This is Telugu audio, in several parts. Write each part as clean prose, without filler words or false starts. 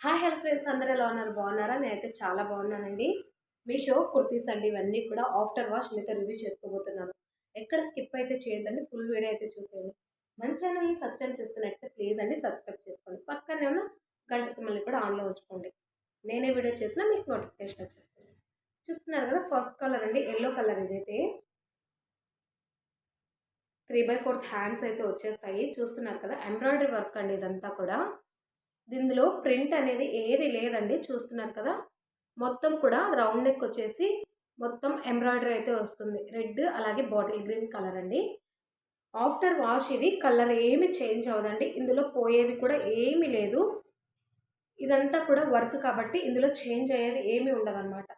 హాయ్ హలో ఫ్రెండ్స్, అందరూ ఎలా ఉన్నారు? బాగున్నారా? నేనైతే చాలా బాగున్నానండి. మీషో కుర్తీస్ అండి, ఇవన్నీ కూడా ఆఫ్టర్ వాష్ మీతో రివ్యూ చేసుకోబోతున్నాను. ఎక్కడ స్కిప్ అయితే చేయొద్దండి, ఫుల్ వీడియో అయితే చూసేయండి. మన ఛానల్ని ఫస్ట్ టైం చూస్తున్నట్లయితే ప్లీజ్ అండి సబ్స్క్రైబ్ చేసుకోండి. పక్కనే ఉన్న గంట సింబల్ని కూడా ఆన్లో ఉంచుకోండి. నేనే వీడియో చేసినా మీకు నోటిఫికేషన్ వచ్చేస్తుంది. చూస్తున్నారు కదా, ఫస్ట్ కలర్ అండి, ఎల్లో కలర్. ఇదైతే 3/4 హ్యాండ్స్ అయితే వచ్చేస్తాయి. చూస్తున్నారు కదా, ఎంబ్రాయిడరీ వర్క్ అండి ఇదంతా కూడా. ఇందులో ప్రింట్ అనేది ఏది లేదండి. చూస్తున్నారు కదా, మొత్తం కూడా రౌండ్ నెక్ వచ్చేసి మొత్తం ఎంబ్రాయిడరీ అయితే వస్తుంది. రెడ్ అలాగే బాటిల్ గ్రీన్ కలర్ అండి. ఆఫ్టర్ వాష్ ఇది కలర్ ఏమి చేంజ్ అవ్వదండి. ఇందులో పోయేది కూడా ఏమీ లేదు. ఇదంతా కూడా వర్క్ కాబట్టి ఇందులో చేంజ్ అయ్యేది ఏమీ ఉండదన్నమాట.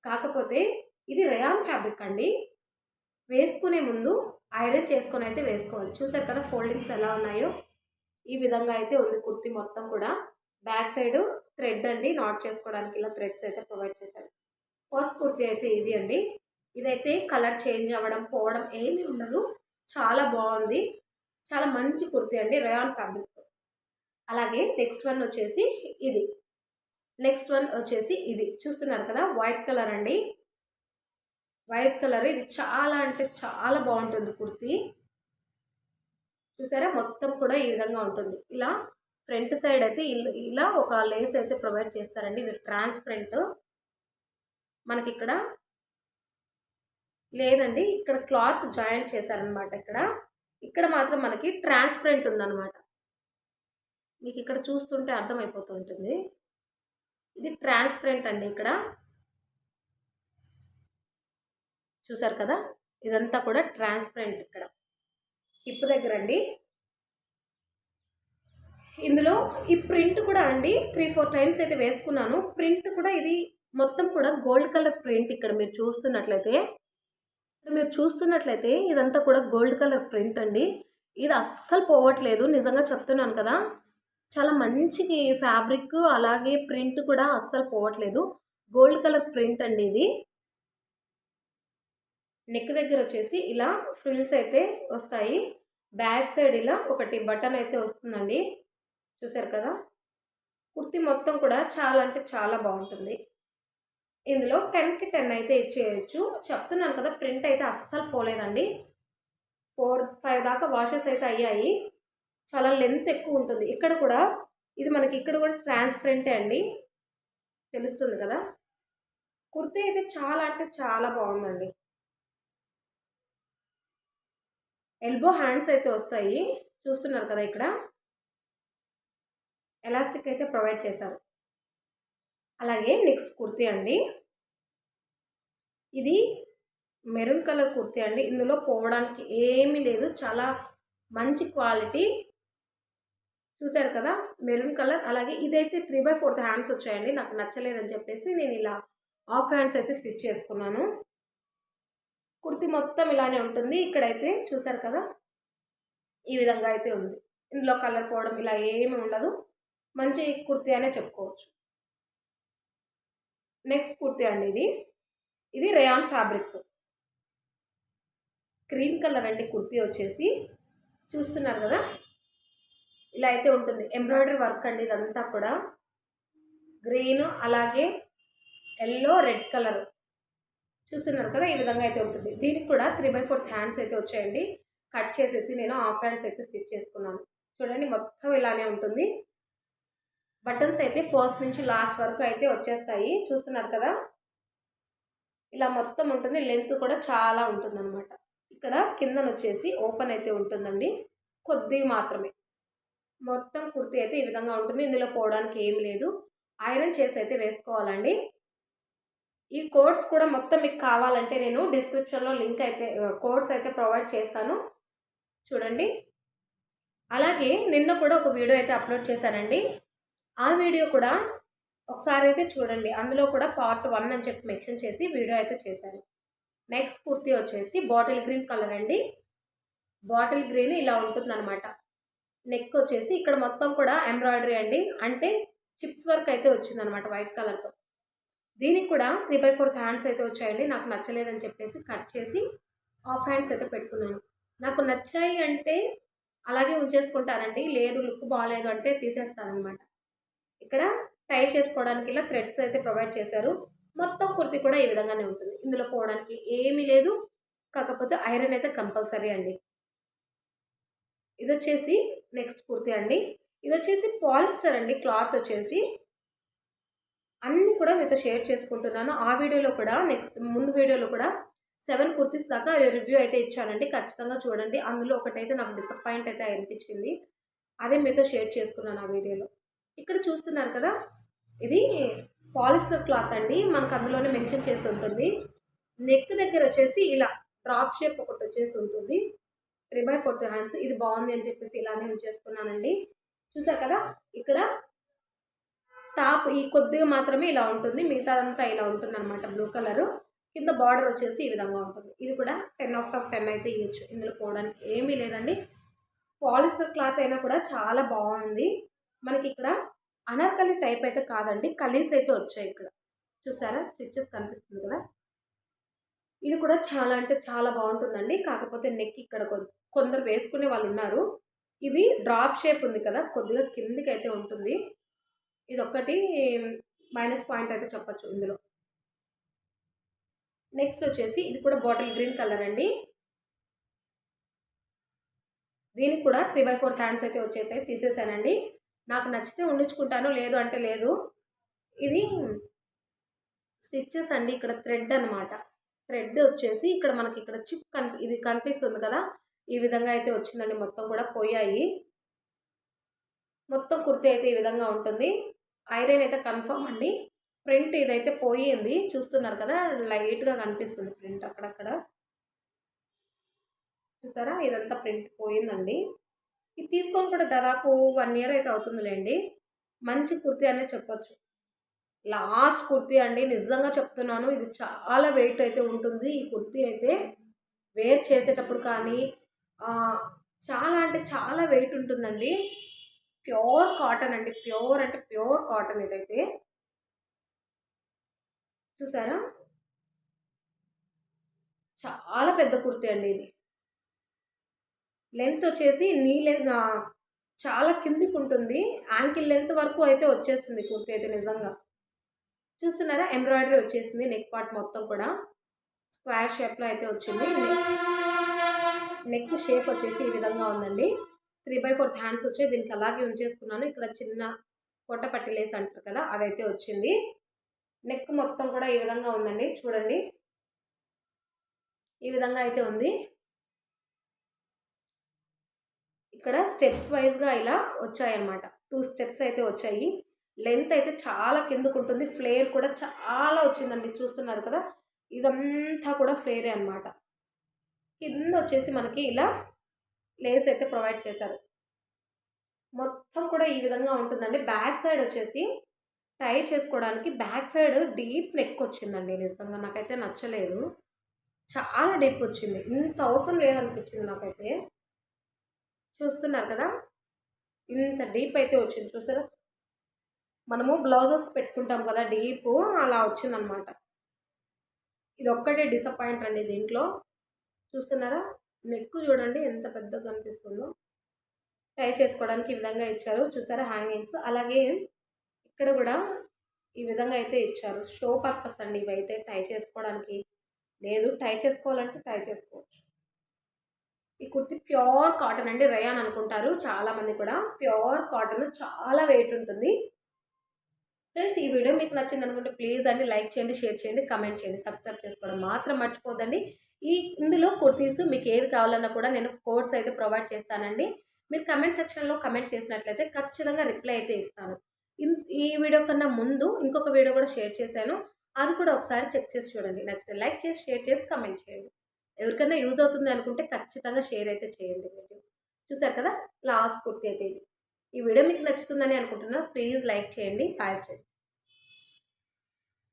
కాకపోతే ఇది రేయాన్ ఫ్యాబ్రిక్ అండి. వేసుకునే ముందు ఐరన్ చేసుకొని అయితే వేసుకోవాలి. చూసారు కదా ఫోల్డింగ్స్ ఎలా ఉన్నాయో. ఈ విధంగా అయితే ఉంది కుర్తీ మొత్తం కూడా. బ్యాక్ సైడ్ థ్రెడ్ అండి, నాట్ చేసుకోవడానికి ఇలా థ్రెడ్స్ అయితే ప్రొవైడ్ చేశారు. ఫస్ట్ కుర్తీ అయితే ఇది అండి. ఇదైతే కలర్ చేంజ్ అవ్వడం పోవడం ఏమీ ఉండదు. చాలా బాగుంది. చాలా మంచి కుర్తీ అండి, రేయాన్ ఫ్యాబ్రిక్. అలాగే నెక్స్ట్ వన్ వచ్చేసి ఇది. నెక్స్ట్ వన్ వచ్చేసి ఇది. చూస్తున్నారు కదా, వైట్ కలర్ అండి. White colour. ఇది చాలా అంటే చాలా బాగుంటుంది కుర్తీ. చూసారా, మొత్తం కూడా ఈ విధంగా ఉంటుంది. ఇలా ఫ్రంట్ సైడ్ అయితే ఇలా ఒక లేస్ అయితే ప్రొవైడ్ చేస్తారండి. ఇది ట్రాన్స్పరెంట్. మనకి ఇక్కడ లేదండి, ఇక్కడ క్లాత్ జాయింట్ చేశారనమాట. ఇక్కడ మాత్రం మనకి ట్రాన్స్పరెంట్ ఉందన్నమాట. మీకు ఇక్కడ చూస్తుంటే అర్థమైపోతూ ఉంటుంది. ఇది ట్రాన్స్పరెంట్ అండి. ఇక్కడ చూసారు కదా, ఇదంతా కూడా ట్రాన్స్పరెంట్. ఇక్కడ హిప్ దగ్గర అండి. ఇందులో ఈ ప్రింట్ కూడా అండి 3-4 టైమ్స్ అయితే వేసుకున్నాను. ప్రింట్ కూడా ఇది మొత్తం కూడా గోల్డ్ కలర్ ప్రింట్. ఇక్కడ మీరు చూస్తున్నట్లయితే ఇదంతా కూడా గోల్డ్ కలర్ ప్రింట్ అండి. ఇది అస్సలు పోవట్లేదు, నిజంగా చెప్తున్నాను కదా. చాలా మంచి ఫ్యాబ్రిక్, అలాగే ప్రింట్ కూడా అస్సలు పోవట్లేదు. గోల్డ్ కలర్ ప్రింట్ అండి ఇది. నెక్ దగ్గర వచ్చేసి ఇలా ఫ్రిల్స్ అయితే వస్తాయి. బ్యాక్ సైడ్ ఇలా ఒకటి బటన్ అయితే వస్తుందండి. చూసారు కదా, కుర్తీ మొత్తం కూడా చాలా అంటే చాలా బాగుంటుంది. ఇందులో 10కి 10 అయితే ఇచ్చేయచ్చు. చెప్తున్నాను కదా, ప్రింట్ అయితే అస్సలు పోలేదండి. 4-5 దాకా వాషెస్ అయితే అయ్యాయి. చాలా లెంత్ ఎక్కువ ఉంటుంది. ఇక్కడ కూడా ఇది మనకి ఇక్కడ కూడా ట్రాన్స్పరెంటే అండి, తెలుస్తుంది కదా. కుర్తీ అయితే చాలా అంటే చాలా బాగుందండి. ఎల్బో హ్యాండ్స్ అయితే వస్తాయి. చూస్తున్నారు కదా, ఇక్కడ ఎలాస్టిక్ అయితే ప్రొవైడ్ చేశారు. అలాగే నెక్స్ట్ కుర్తీ అండి. ఇది మెరూన్ కలర్ కుర్తీ అండి. ఇందులో పోవడానికి ఏమీ లేదు, చాలా మంచి క్వాలిటీ. చూసారు కదా, మెరూన్ కలర్. అలాగే ఇదైతే 3/4 హ్యాండ్స్ వచ్చాయండి. నాకు నచ్చలేదని చెప్పేసి నేను ఇలా హాఫ్ హ్యాండ్స్ అయితే స్టిచ్ చేసుకున్నాను. కుర్తీ మొత్తం ఇలానే ఉంటుంది. ఇక్కడైతే చూసారు కదా, ఈ విధంగా అయితే ఉంది. ఇందులో కలర్ పోవడం ఇలా ఏమి ఉండదు. మంచి కుర్తీ అనే చెప్పుకోవచ్చు. నెక్స్ట్ కుర్తీ అండి. ఇది రేయాన్ ఫ్యాబ్రిక్. క్రీమ్ కలర్ అండి కుర్తీ వచ్చేసి. చూస్తున్నారు కదా, ఇలా అయితే ఉంటుంది. ఎంబ్రాయిడరీ వర్క్ అండి ఇదంతా కూడా. గ్రీన్ అలాగే ఎల్లో రెడ్ కలర్. చూస్తున్నారు కదా, ఈ విధంగా అయితే ఉంటుంది. దీనికి కూడా 3/4 హ్యాండ్స్ అయితే వచ్చాయండి. కట్ చేసేసి నేను హాఫ్ హ్యాండ్స్ అయితే స్టిచ్ చేసుకున్నాను. చూడండి, మొత్తం ఇలానే ఉంటుంది. బటన్స్ అయితే ఫస్ట్ నుంచి లాస్ట్ వరకు అయితే వచ్చేస్తాయి. చూస్తున్నారు కదా, ఇలా మొత్తం ఉంటుంది. లెంత్ కూడా చాలా ఉంటుంది అనమాట. ఇక్కడ కిందన వచ్చేసి ఓపెన్ అయితే ఉంటుందండి, కొద్దిగా మాత్రమే. మొత్తం కుర్తీ అయితే ఈ విధంగా ఉంటుంది. ఇందులో పోవడానికి ఏమి లేదు. ఐరన్ చేసి అయితే వేసుకోవాలండి. ఈ కోడ్స్ కూడా మొత్తం మీకు కావాలంటే నేను డిస్క్రిప్షన్లో లింక్ అయితే కోడ్స్ అయితే ప్రొవైడ్ చేస్తాను, చూడండి. అలాగే నిన్న కూడా ఒక వీడియో అయితే అప్లోడ్ చేశానండి. ఆ వీడియో కూడా ఒకసారి అయితే చూడండి. అందులో కూడా పార్ట్ 1 అని చెప్పి మెన్షన్ చేసి వీడియో అయితే చేశాను. నెక్స్ట్ కుర్తీ వచ్చేసి బాటిల్ గ్రీన్ కలర్ అండి. బాటిల్ గ్రీన్ ఇలా ఉంటుందన్నమాట. నెక్ వచ్చేసి ఇక్కడ మొత్తం కూడా ఎంబ్రాయిడరీ అండి, అంటే చిప్స్ వర్క్ అయితే వచ్చిందనమాట వైట్ కలర్తో. దీనికి కూడా 3/4 హ్యాండ్స్ అయితే వచ్చాయండి. నాకు నచ్చలేదని చెప్పేసి కట్ చేసి హాఫ్ హ్యాండ్స్ అయితే పెట్టుకున్నాను. నాకు నచ్చాయి అంటే అలాగే ఉంచేసుకుంటానండి, లేదు లుక్ బాగాలేదు అంటే తీసేస్తానమాట. ఇక్కడ టై చేసుకోవడానికి ఇలా థ్రెడ్స్ అయితే ప్రొవైడ్ చేశారు. మొత్తం కుర్తీ కూడా ఈ విధంగానే ఉంటుంది. ఇందులో పోవడానికి ఏమీ లేదు. కాకపోతే ఐరన్ అయితే కంపల్సరీ అండి. ఇదొచ్చేసి నెక్స్ట్ కుర్తీ అండి. ఇదొచ్చేసి పాలిస్టర్ అండి. క్లాత్ వచ్చేసి అన్నీ కూడా మీతో షేర్ చేసుకుంటున్నాను. ఆ వీడియోలో కూడా ముందు వీడియోలో కూడా 7 కుర్తీస్ దాకా రివ్యూ అయితే ఇచ్చానండి. ఖచ్చితంగా చూడండి. అందులో ఒకటైతే నాకు డిసప్పాయింట్ అయితే అనిపించింది. అదే మీతో షేర్ చేసుకున్నాను ఆ వీడియోలో. ఇక్కడ చూస్తున్నారు కదా, ఇది పాలిస్టర్ క్లాత్ అండి. మనకు అందులోనే మెన్షన్ చేసి ఉంటుంది. నెక్ దగ్గర వచ్చేసి ఇలా డ్రాప్ షేప్ ఒకటి వచ్చేసి ఉంటుంది. 3/4 హ్యాండ్స్. ఇది బాగుంది అని చెప్పేసి ఇలానే ఉంచేసుకున్నానండి. చూసారు కదా, ఇక్కడ టాప్ ఈ కొద్దిగా మాత్రమే ఇలా ఉంటుంది. మిగతాదంతా ఇలా ఉంటుంది అనమాట. Blue colour. కింద బార్డర్ వచ్చేసి ఈ విధంగా ఉంటుంది. ఇది కూడా 10/10 అయితే ఇవ్వచ్చు. ఇందులో పోవడానికి ఏమీ లేదండి. పాలిస్టర్ క్లాత్ అయినా కూడా చాలా బాగుంది. మనకి ఇక్కడ అనార్కలి టైప్ అయితే కాదండి. కలీస్ అయితే వచ్చాయి ఇక్కడ. చూసారా, స్టిచ్చెస్ కనిపిస్తుంది కదా. ఇది కూడా చాలా అంటే చాలా బాగుంటుందండి. కాకపోతే నెక్ ఇక్కడ కొందరు వేసుకునే వాళ్ళు ఉన్నారు. ఇది డ్రాప్ షేప్ ఉంది కదా, కొద్దిగా కిందికి అయితే ఉంటుంది. ఇది ఒక్కటి మైనస్ పాయింట్ అయితే చెప్పచ్చు ఇందులో. నెక్స్ట్ వచ్చేసి ఇది కూడా బాటిల్ గ్రీన్ కలర్ అండి. దీనికి కూడా 3/4 హ్యాండ్స్ అయితే వచ్చేసాయి. తీసేసానండి. నాకు నచ్చితే ఉండించుకుంటాను, లేదు అంటే లేదు. ఇది స్టిచ్చెస్ అండి. ఇక్కడ థ్రెడ్ అనమాట. థ్రెడ్ వచ్చేసి ఇక్కడ మనకి ఇక్కడ చిప్ ఇది కనిపిస్తుంది కదా, ఈ విధంగా అయితే వచ్చిందండి. మొత్తం కూడా పోయాయి. మొత్తం కుర్తీ అయితే ఈ విధంగా ఉంటుంది. ఐరన్ అయితే కన్ఫర్మ్ అండి. ప్రింట్ ఇదైతే పోయింది. చూస్తున్నారు కదా, లైట్గా కనిపిస్తుంది ప్రింట్ అక్కడక్కడ. చూసారా, ఇదంతా ప్రింట్ పోయిందండి. ఇది తీసుకొని కూడా దాదాపు 1 ఇయర్ అయితే అవుతుందిలేండి. మంచి కుర్తీ అనే చెప్పొచ్చు. లాస్ట్ కుర్తీ అండి, నిజంగా చెప్తున్నాను. ఇది చాలా వెయిట్ అయితే ఉంటుంది. ఈ కుర్తీ అయితే వేర్ చేసేటప్పుడు కానీ చాలా అంటే చాలా వెయిట్ ఉంటుందండి. ప్యూర్ కాటన్ అండి. ప్యూర్ అంటే ప్యూర్ కాటన్ ఇదైతే. చూసారా, చాలా పెద్ద కుర్తీ అండి ఇది. లెంత్ వచ్చేసి చాలా కిందికి ఉంటుంది. యాంకిల్ లెంత్ వరకు అయితే వచ్చేస్తుంది కుర్తీ అయితే నిజంగా. చూస్తున్నారా, ఎంబ్రాయిడరీ వచ్చేసింది. నెక్ పార్ట్ మొత్తం కూడా స్క్వేర్ షేప్లో అయితే వచ్చింది. నెక్ షేప్ వచ్చేసి ఈ విధంగా ఉందండి. 3/4 హ్యాండ్స్ వచ్చి దీనికి అలాగే ఉంచేసుకున్నాను. ఇక్కడ చిన్న పొట్ట పట్టిలేసి అంటారు కదా, అదైతే వచ్చింది. నెక్ మొత్తం కూడా ఈ విధంగా ఉందండి. చూడండి, ఈ విధంగా అయితే ఉంది. ఇక్కడ స్టెప్స్ వైజ్గా ఇలా వచ్చాయన్నమాట. 2 స్టెప్స్ అయితే వచ్చాయి. లెంత్ అయితే చాలా కిందకు ఉంటుంది. ఫ్లేర్ కూడా చాలా వచ్చిందండి. చూస్తున్నారు కదా, ఇదంతా కూడా ఫ్లేరే అనమాట. కింద వచ్చేసి మనకి ఇలా లేస్ అయితే ప్రొవైడ్ చేశారు. మొత్తం కూడా ఈ విధంగా ఉంటుందండి. బ్యాక్ సైడ్ వచ్చేసి టై చేసుకోవడానికి బ్యాక్ సైడ్ డీప్ నెక్ వచ్చిందండి. నిజంగా నాకైతే నచ్చలేదు. చాలా డీప్ వచ్చింది. ఇంత అవసరం లేదనిపించింది నాకైతే. చూస్తున్నారు కదా, ఇంత డీప్ అయితే వచ్చింది. చూసారా, మనము బ్లౌజెస్ పెట్టుకుంటాం కదా డీప్, అలా వచ్చిందనమాట. ఇది ఒక్కటే డిసప్పాయింట్ అండి దీంట్లో. చూస్తున్నారా, నెక్ చూడండి ఎంత పెద్దగా కనిపిస్తుందో. టై చేసుకోవడానికి ఈ విధంగా ఇచ్చారు. చూసారా హ్యాంగింగ్స్. అలాగే ఇక్కడ కూడా ఈ విధంగా అయితే ఇచ్చారు. షో పర్పస్ అండి ఇవైతే. టై చేసుకోవడానికి లేదు, టై చేసుకోవాలంటే టై చేసుకోవచ్చు. ఈ కుర్తి ప్యూర్ కాటన్ అండి. రయాన్ అనుకుంటారు చాలామంది కూడా. ప్యూర్ కాటన్, చాలా వెయిట్ ఉంటుంది. ఫ్రెండ్స్, ఈ వీడియో మీకు నచ్చింది అనుకుంటే ప్లీజ్ అండి లైక్ చేయండి, షేర్ చేయండి, కమెంట్ చేయండి. సబ్స్క్రైబ్ చేసుకోవడం మాత్రం మర్చిపోద్దండి. ఇందులో కుర్తీస్ మీకు ఏది కావాలన్నా కూడా నేను కోడ్స్ అయితే ప్రొవైడ్ చేస్తానండి. మీరు కమెంట్ సెక్షన్లో కమెంట్ చేసినట్లయితే ఖచ్చితంగా రిప్లై అయితే ఇస్తాను. ఈ వీడియో కన్నా ముందు ఇంకొక వీడియో కూడా షేర్ చేశాను. అది కూడా ఒకసారి చెక్ చేసి చూడండి. నచ్చితే లైక్ చేసి, షేర్ చేసి, కమెంట్ చేయండి. ఎవరికైనా యూజ్ అవుతుంది అనుకుంటే ఖచ్చితంగా షేర్ అయితే చేయండి. వీడియో చూసారు కదా, లాస్ట్ కుర్తీ అయితే ఇది. ఈ వీడియో మీకు నచ్చుతుందని అనుకుంటున్నాను. ప్లీజ్ లైక్ చేయండి. Bye friends.